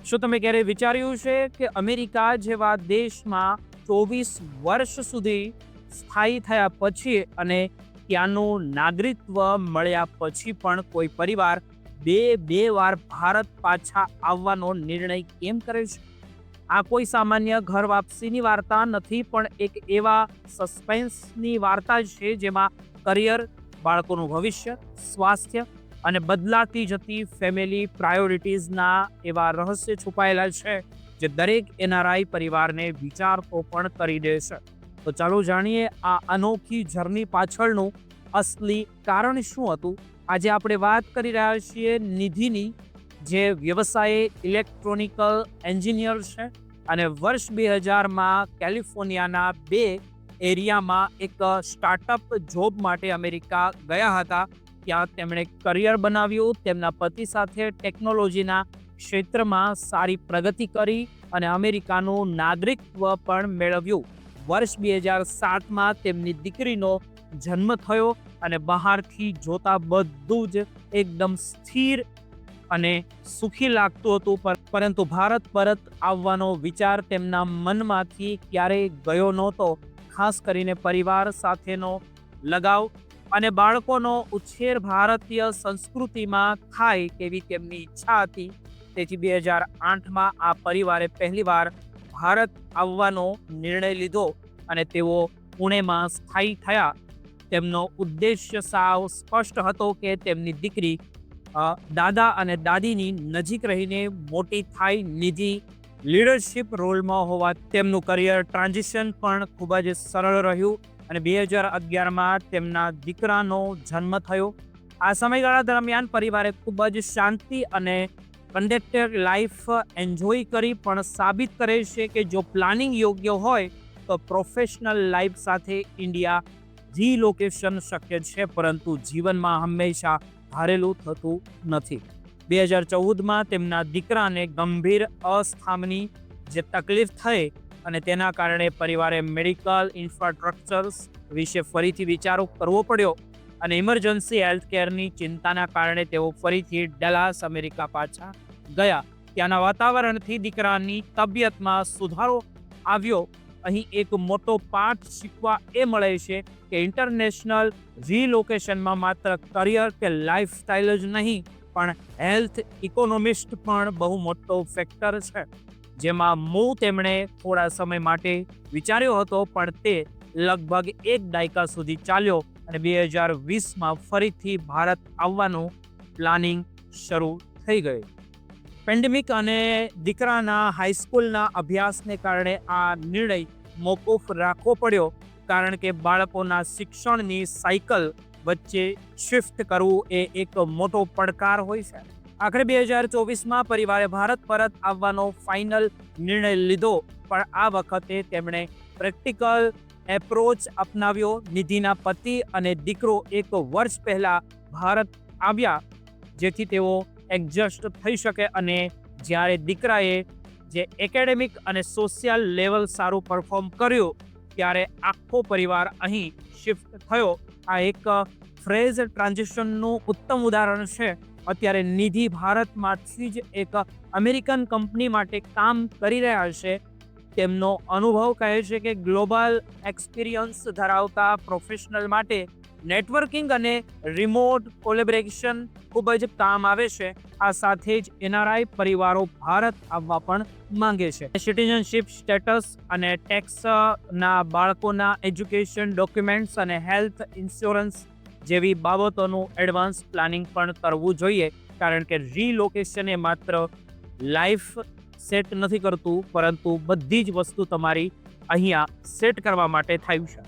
શું તમે ક્યારે વિચાર્યું છે કે અમેરિકા જેવા દેશમાં 24 વર્ષ સુધી સ્થાયી થયા પછી અને ત્યાંનું નાગરિકત્વ મળ્યા પછી પણ કોઈ પરિવાર બે વાર ભારત પાછા આવવાનો નિર્ણય કેમ કરે છે? આ કોઈ સામાન્ય ઘર વાપસીની વાર્તા નથી, પણ એક એવા સસ્પેન્સની વાર્તા છે જેમાં કરિયર, બાળકોનું ભવિષ્ય, સ્વાસ્થ્ય અને બદલાતી જતી ફેમિલી પ્રાયોરિટીઝના એવા રહસ્ય છુપાયેલા છે જે દરેક એનઆરઆઈ પરિવારને વિચારતો પણ કરી દે છે. તો ચાલો જાણીએ આ અનોખી જર્ની પાછળનું અસલી કારણ શું હતું. આજે આપણે વાત કરી રહ્યા છીએ નિધિની, જે વ્યવસાયે ઇલેક્ટ્રોનિકલ એન્જિનિયર છે અને વર્ષ 2000માં કેલિફોર્નિયાના બે એરિયામાં એક સ્ટાર્ટઅપ જોબ માટે અમેરિકા ગયા હતા. ત્યાં તેમણે કરિયર બનાવ્યું, તેમના પતિ સાથે ટેકનોલોજીના ક્ષેત્રમાં સારી પ્રગતિ કરી અને અમેરિકાનું નાગરિકત્વ પણ મેળવ્યું. વર્ષ 2007માં તેમની દીકરીનો જન્મ થયો અને બહારથી જોતા બધું જ એકદમ સ્થિર અને સુખી લાગતું હતું, પરંતુ ભારત પરત આવવાનો વિચાર તેમના મનમાંથી ક્યારેય ગયો નહોતો. ખાસ કરીને પરિવાર સાથેનો લગાવ અને બાળકોનો ઉછેર ભારતીય સંસ્કૃતિમાં થાય તેવી તેમની ઈચ્છા હતી. તેથી 2008માં આ પરિવારે પહેલીવાર ભારત આવવાનો નિર્ણય લીધો અને તેઓ પુણેમાં સ્થાયી થયા. તેમનો ઉદ્દેશ્ય સાવ સ્પષ્ટ હતો કે તેમની દીકરી દાદા અને દાદીની નજીક રહીને મોટી થાય. નિધિ લીડરશિપ રોલમાં હોવા તેમનું કરિયર ટ્રાન્ઝિશન પણ ખૂબ જ સરળ રહ્યું અને 2011માં તેમના દીકરાનો જન્મ થયો. આ સમયગાળા દરમિયાન પરિવારે ખૂબ જ શાંતિ અને કન્ટેન્ટેડ લાઈફ એન્જોય કરી, પણ સાબિત કરે છે કે જો પ્લાનિંગ યોગ્ય હોય તો પ્રોફેશનલ લાઈફ સાથે ઇન્ડિયા રીલોકેશન શક્ય છે, પરંતુ જીવનમાં હંમેશા ધારેલું થતું નથી. 2014માં તેમના દીકરાને ગંભીર અસ્થમાની જે તકલીફ થઈ અને તેના કારણે પરિવારે મેડિકલ ઇન્ફ્રાસ્ટ્રક્ચર્સ વિશે ફરીથી વિચારો કરવો પડ્યો અને ઇમરજન્સી હેલ્થકેરની ચિંતાના કારણે તેઓ ફરીથી ડલાસ અમેરિકા પાછા ગયા. ત્યાંના વાતાવરણથી દીકરાની તબિયતમાં સુધારો આવ્યો. અહીં એક મોટો પાઠ શીખવા એ મળે છે કે ઇન્ટરનેશનલ રીલોકેશનમાં માત્ર કરિયર કે લાઈફસ્ટાઈલ જ નહીં, પણ હેલ્થ ઇકોનોમિસ્ટ પણ બહુ મોટો ફેક્ટર છે. જેમાં તેમણે થોડા સમય માટે વિચાર્યો હતો, પણ તે લગભગ એક દાયકા સુધી ચાલ્યો અને 2020માં ફરીથી ભારત આવવાનું પ્લાનિંગ શરૂ થઈ ગયું. પેન્ડેમિક અને દીકરાના હાઈસ્કૂલના અભ્યાસને કારણે આ નિર્ણય મોકૂફ રાખવો પડ્યો, કારણ કે બાળકોના શિક્ષણની સાયકલ વચ્ચે શિફ્ટ કરવું એ એક મોટો પડકાર હોય છે. આખરે 2024માં પરિવારે ભારત પરત આવવાનો ફાઇનલ નિર્ણય લીધો, પણ આ વખતે તેમણે પ્રેક્ટિકલ એપ્રોચ અપનાવ્યો. નિધિના પતિ અને દીકરો એક વર્ષ પહેલા ભારત આવ્યા જેથી તેઓ એડજસ્ટ થઈ શકે, અને જ્યારે દીકરાએ જે એકેડેમિક અને સોશિયલ લેવલ સારું પરફોર્મ કર્યું ત્યારે આખો પરિવાર અહીં શિફ્ટ થયો. આ એક ફ્રેઝ ટ્રાન્ઝિશનનું ઉત્તમ ઉદાહરણ છે. અત્યારે નિધિ ભારતમાંથી જ એક અમેરિકન કંપની માટે કામ કરી રહ્યા છે. તેમનો અનુભવ કહે છે કે ગ્લોબલ એક્સપિરિયન્સ ધરાવતા પ્રોફેશનલ માટે નેટવર્કિંગ અને રિમોટ કોલેબોરેશન ખૂબ જ કામ આવે છે. આ સાથે જ એનઆરઆઈ પરિવારો ભારત આવવા પણ માંગે છે. સિટીઝનશિપ સ્ટેટસ અને ટેક્સના, બાળકોના એજ્યુકેશન ડોક્યુમેન્ટ્સ અને હેલ્થ ઇન્સ્યોરન્સ જેવી બાબતોનું એડવાન્સ પ્લાનિંગ પણ કરવું જોઈએ, કારણ કે રીલોકેશન એ માત્ર લાઈફ સેટ નથી કરતું, પરંતુ બધી જ વસ્તુ તમારી અહીંયા સેટ કરવા માટે થયું છે.